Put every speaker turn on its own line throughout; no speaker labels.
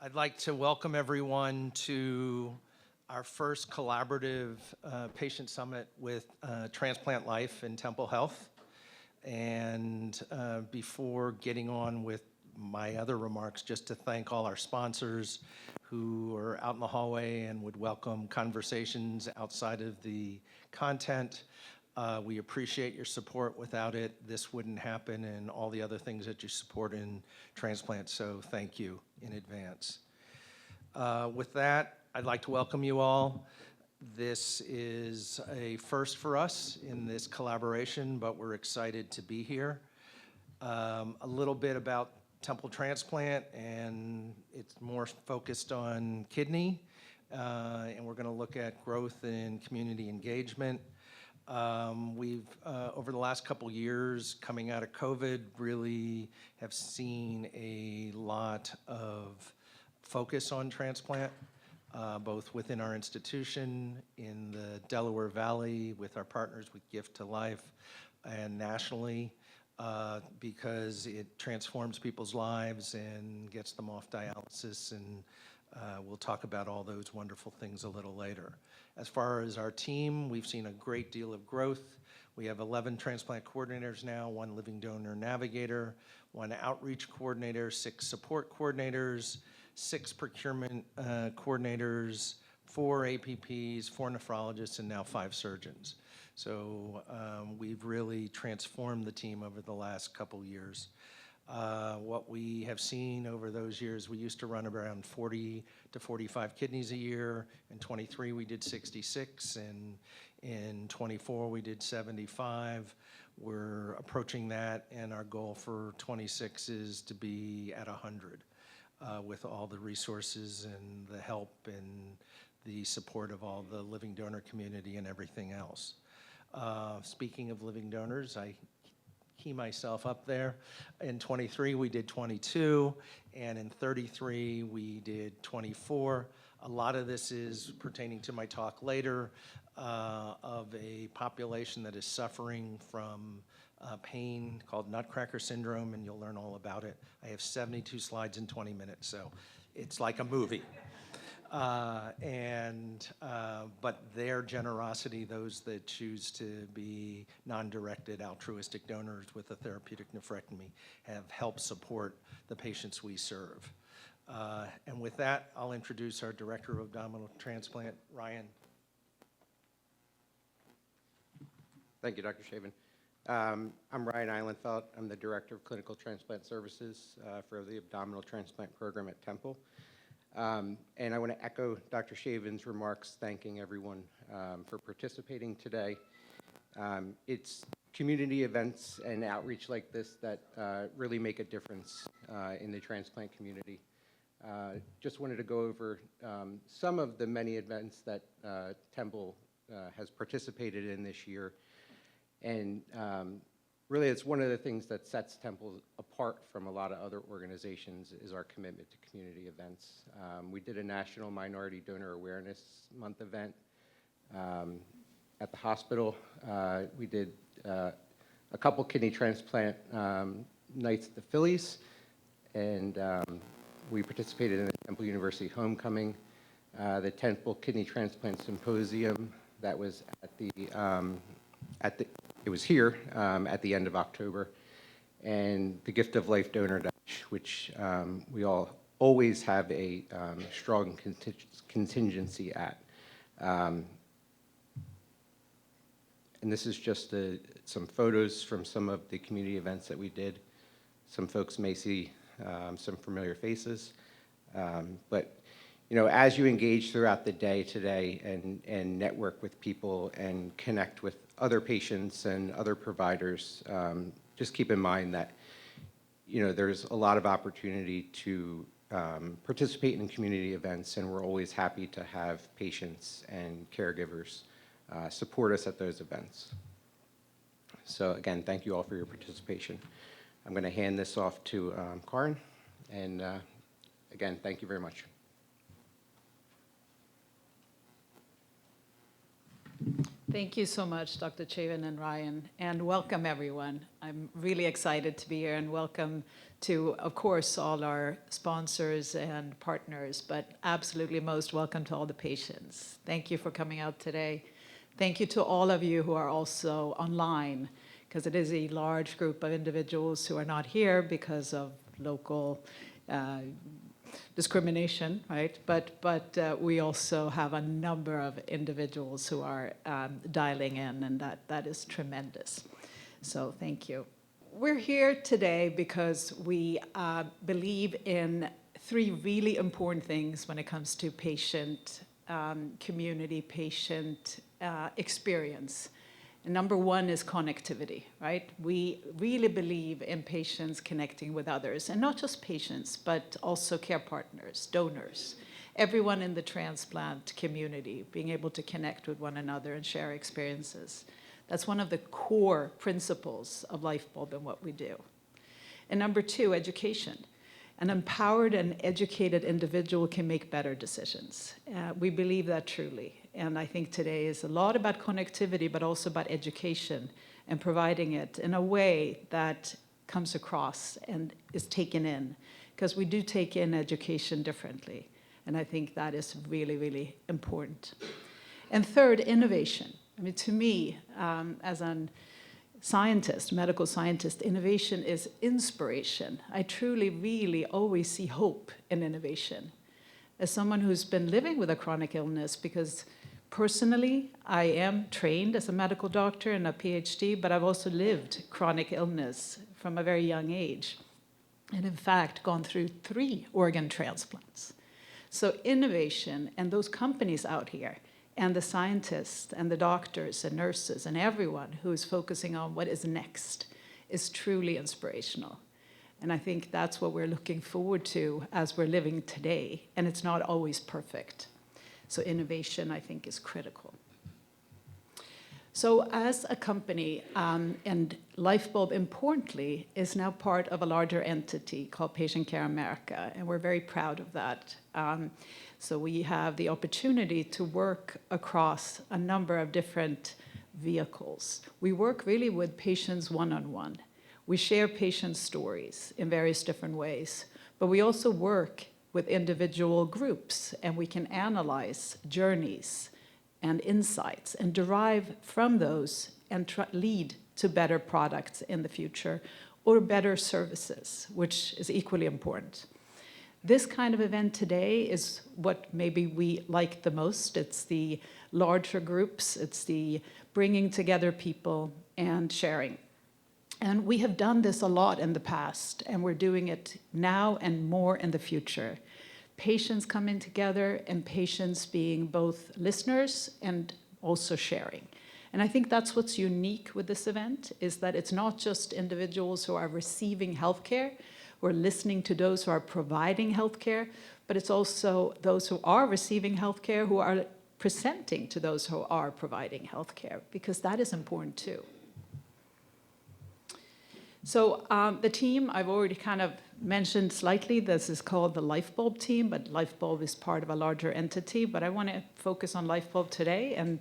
I'd like to welcome everyone to our first collaborative patient summit with Transplant Life and Temple Health. And before getting on with my other remarks, just to thank all our sponsors who are out in the hallway and would welcome conversations outside of the content. We appreciate your support. Without it, this wouldn't happen, and all the other things that you support in transplant, so thank you in advance. With that, I'd like to welcome you all. This is a first for us in this collaboration, but we're excited to be here. A little bit about Temple Transplant, and it's more focused on kidney, and we're gonna look at growth in community engagement. We've, over the last couple years, coming out of COVID, really have seen a lot of focus on transplant, both within our institution, in the Delaware Valley, with our partners with Gift to Life, and nationally, because it transforms people's lives and gets them off dialysis, and we'll talk about all those wonderful things a little later. As far as our team, we've seen a great deal of growth. We have 11 transplant coordinators now, 1 living donor navigator, 1 outreach coordinator, 6 support coordinators, 6 procurement coordinators, 4 APPs, 4 nephrologists, and now 5 surgeons. So we've really transformed the team over the last couple years. What we have seen over those years, we used to run around 40 to 45 kidneys a year. In 23, we did 66, and in 24, we did 75. We're approaching that, and our goal for 26 is to be at 100 with all the resources and the help and the support of all the living donor community and everything else. Speaking of living donors, I key myself up there. In 23, we did 22, and in 33, we did 24. A lot of this is pertaining to my talk later of a population that is suffering from pain called Nutcracker syndrome, and you'll learn all about it. I have 72 slides in 20 minutes, so it's like a movie. But their generosity, those that choose to be non-directed altruistic donors with a therapeutic nephrectomy, have helped support the patients we serve. And with that, I'll introduce our Director of Abdominal Transplant, Ryan.
Thank you, Dr. Shavin. I'm Ryan Eilenfeld. I'm the Director of Clinical Transplant Services for the Abdominal Transplant Program at Temple. And I want to echo Dr. Shavin's remarks, thanking everyone for participating today. It's community events and outreach like this that really make a difference in the transplant community. Just wanted to go over some of the many events that Temple has participated in this year. And really, it's one of the things that sets Temple apart from a lot of other organizations is our commitment to community events. We did a National Minority Donor Awareness Month event at the hospital. We did a couple kidney transplant nights at the Phillies, and we participated in the Temple University Homecoming, the Temple Kidney Transplant Symposium that was it was here at the end of October, and the Gift of Life Donor Dash, which we all always have a strong contingency at. And this is just some photos from some of the community events that we did. Some folks may see some familiar faces, but you know, as you engage throughout the day today and network with people and connect with other patients and other providers, just keep in mind that, you know, there's a lot of opportunity to participate in community events, and we're always happy to have patients and caregivers support us at those events. So again, thank you all for your participation. I'm going to hand this off to Karin, and again, thank you very much.
Thank you so much, Dr. Chavin and Ryan, and welcome everyone. I'm really excited to be here, and welcome to, of course, all our sponsors and partners, but absolutely most welcome to all the patients. Thank you for coming out today. Thank you to all of you who are also online, because it is a large group of individuals who are not here because of local discrimination, right? But we also have a number of individuals who are dialing in, and that is tremendous. So thank you. We're here today because we believe in three really important things when it comes to patient community, patient experience. And number one is connectivity, right? We really believe in patients connecting with others, and not just patients, but also care partners, donors, everyone in the transplant community, being able to connect with one another and share experiences. That's one of the core principles of LifeBulb and what we do. And number two, education. An empowered and educated individual can make better decisions. We believe that truly. And I think today is a lot about connectivity, but also about education and providing it in a way that comes across and is taken in. Because we do take in education differently. And I think that is really, really important. And third, innovation. I mean, to me, as an scientist, medical scientist, innovation is inspiration. I truly, really always see hope in innovation. As someone who's been living with a chronic illness, because personally, I am trained as a medical doctor and a PhD, but I've also lived chronic illness from a very young age. And in fact, gone through 3 organ transplants. So innovation and those companies out here, and the scientists and the doctors and nurses and everyone who is focusing on what is next is truly inspirational. And I think that's what we're looking forward to as we're living today. And it's not always perfect. So innovation, I think, is critical. So as a company, and LifeBulb, importantly, is now part of a larger entity called Patient Care America, and we're very proud of that. So we have the opportunity to work across a number of different vehicles. We work really with patients one-on-one. We share patient stories in various different ways, but we also work with individual groups, and we can analyze journeys and insights and derive from those and lead to better products in the future or better services, which is equally important. This kind of event today is what maybe we like the most. It's the larger groups, it's the bringing together people and sharing. And we have done this a lot in the past, and we're doing it now and more in the future. Patients coming together, and patients being both listeners and also sharing. And I think that's what's unique with this event, is that it's not just individuals who are receiving healthcare, who are listening to those who are providing healthcare, but it's also those who are receiving healthcare who are presenting to those who are providing healthcare, because that is important too. So the team, I've already kind of mentioned slightly, this is called the LifeBulb team, but LifeBulb is part of a larger entity, but I want to focus on LifeBulb today, and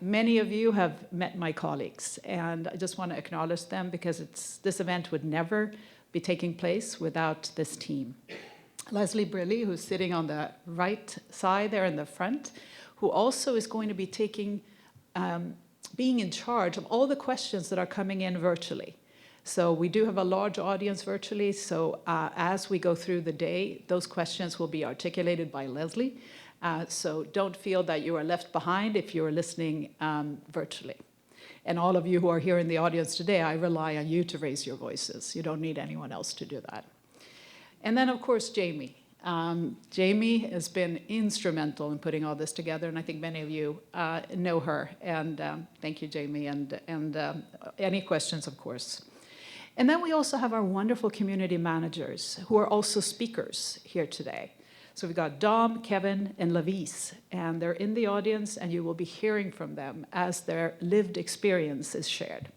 many of you have met my colleagues, and I just want to acknowledge them because this event would never be taking place without this team. Leslie Briley, who's sitting on the right side there in the front, who also is going to be being in charge of all the questions that are coming in virtually. So we do have a large audience virtually, so as we go through the day, those questions will be articulated by Leslie. So don't feel that you are left behind if you are listening virtually. And all of you who are here in the audience today, I rely on you to raise your voices. You don't need anyone else to do that. And then, of course, Jamie. Jamie has been instrumental in putting all this together, and I think many of you know her. And thank you, Jamie, and any questions, of course. And then we also have our wonderful community managers who are also speakers here today. So we've got Dom, Kevin, and Lavis, and they're in the audience, and you will be hearing from them as their lived experience is shared.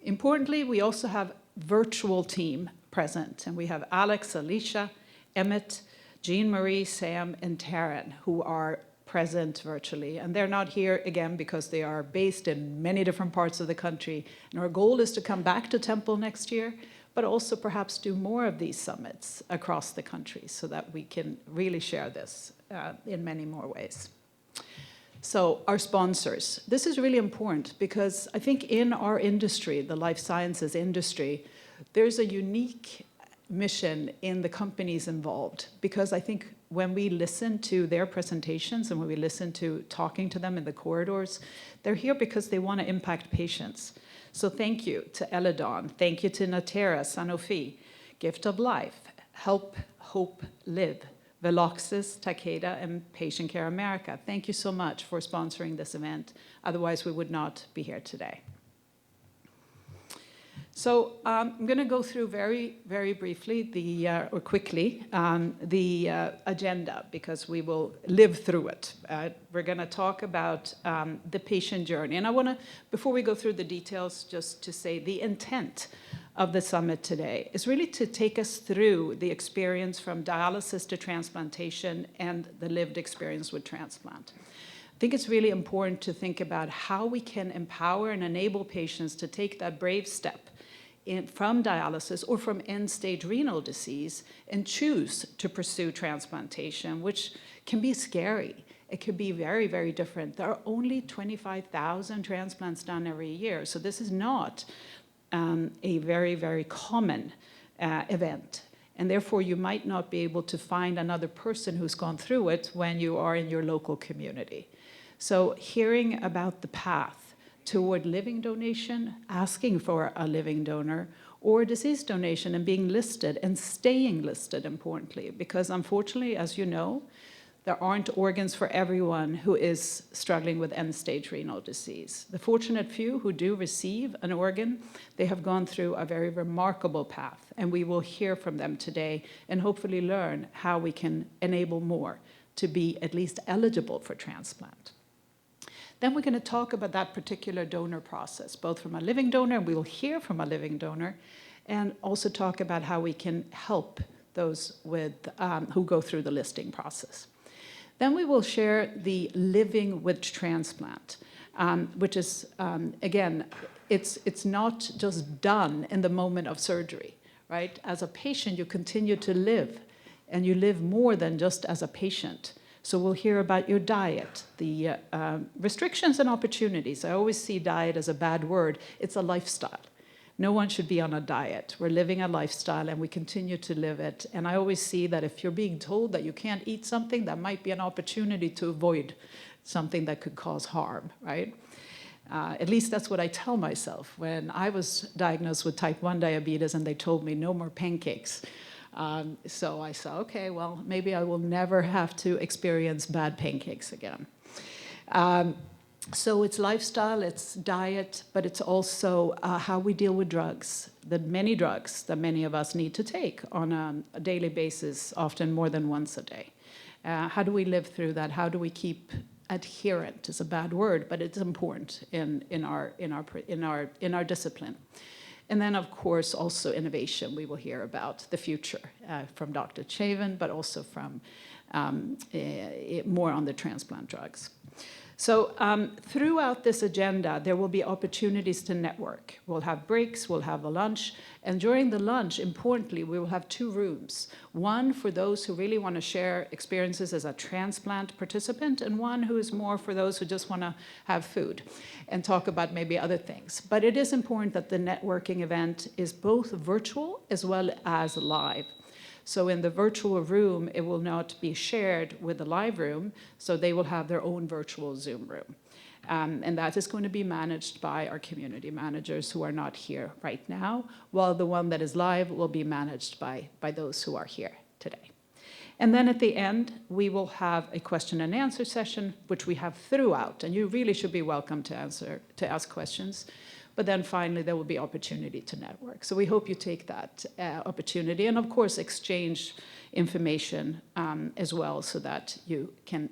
Importantly, we also have virtual team present, and we have Alex, Alicia, Emmett, Jean-Marie, Sam, and Taryn, who are present virtually. And they're not here, again, because they are based in many different parts of the country. And our goal is to come back to Temple next year, but also perhaps do more of these summits across the country so that we can really share this in many more ways. So our sponsors. This is really important because I think in our industry, the life sciences industry, there's a unique mission in the companies involved, because I think when we listen to their presentations and when we listen to talking to them in the corridors, they're here because they want to impact patients. So thank you to Eledon, thank you to Natera, Sanofi, Gift of Life, Help, Hope, Live, Veloxis, Takeda, and Patient Care America. Thank you so much for sponsoring this event. Otherwise, we would not be here today. So I'm going to go through very, very briefly, or quickly, the agenda, because we will live through it. We're going to talk about the patient journey. And I want to, before we go through the details, just to say the intent of the summit today is really to take us through the experience from dialysis to transplantation and the lived experience with transplant. I think it's really important to think about how we can empower and enable patients to take that brave step from dialysis or from end-stage renal disease and choose to pursue transplantation, which can be scary. It could be very, very different. There are only 25,000 transplants done every year, so this is not a very, very common event. And therefore, you might not be able to find another person who's gone through it when you are in your local community. So hearing about the path toward living donation, asking for a living donor, or disease donation and being listed and staying listed, importantly, because unfortunately, as you know, there aren't organs for everyone who is struggling with end-stage renal disease. The fortunate few who do receive an organ, they have gone through a very remarkable path, and we will hear from them today and hopefully learn how we can enable more to be at least eligible for transplant. Then we're going to talk about that particular donor process, both from a living donor, and we will hear from a living donor, and also talk about how we can help those with, who go through the listing process. Then we will share the living with transplant, which is, again, it's not just done in the moment of surgery, right? As a patient, you continue to live, and you live more than just as a patient. So we'll hear about your diet, the restrictions and opportunities. I always see diet as a bad word. It's a lifestyle. No one should be on a diet. We're living a lifestyle, and we continue to live it. And I always see that if you're being told that you can't eat something, that might be an opportunity to avoid something that could cause harm, right? At least that's what I tell myself. When I was diagnosed with type 1 diabetes and they told me no more pancakes, so I said, okay, well, maybe I will never have to experience bad pancakes again. So it's lifestyle, it's diet, but it's also how we deal with drugs, the many drugs that many of us need to take on a daily basis, often more than once a day. How do we live through that? How do we keep adherent? It's a bad word, but it's important in our discipline. And then, of course, also innovation. We will hear about the future from Dr. Chavin, but also from more on the transplant drugs. So throughout this agenda, there will be opportunities to network. We'll have breaks, we'll have a lunch, and during the lunch, importantly, we will have 2 rooms. One for those who really want to share experiences as a transplant participant, and one who is more for those who just want to have food and talk about maybe other things. But it is important that the networking event is both virtual as well as live. So in the virtual room, it will not be shared with the live room, so they will have their own virtual Zoom room. And that is going to be managed by our community managers who are not here right now, while the one that is live will be managed by those who are here today. And then at the end, we will have a question and answer session, which we have throughout, and you really should be welcome to ask questions. But then finally, there will be opportunity to network. So we hope you take that opportunity and, of course, exchange information as well so that you can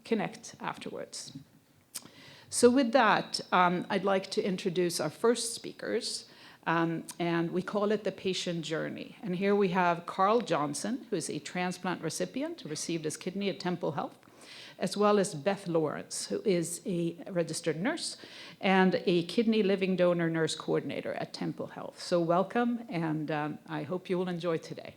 connect afterwards. So with that, I'd like to introduce our first speakers, and we call it the patient journey. And here we have Carl Johnson, who is a transplant recipient, who received his kidney at Temple Health. as well as Beth Lawrence, who is a registered nurse and a kidney living donor nurse coordinator at Temple Health. So welcome, and I hope you will enjoy today.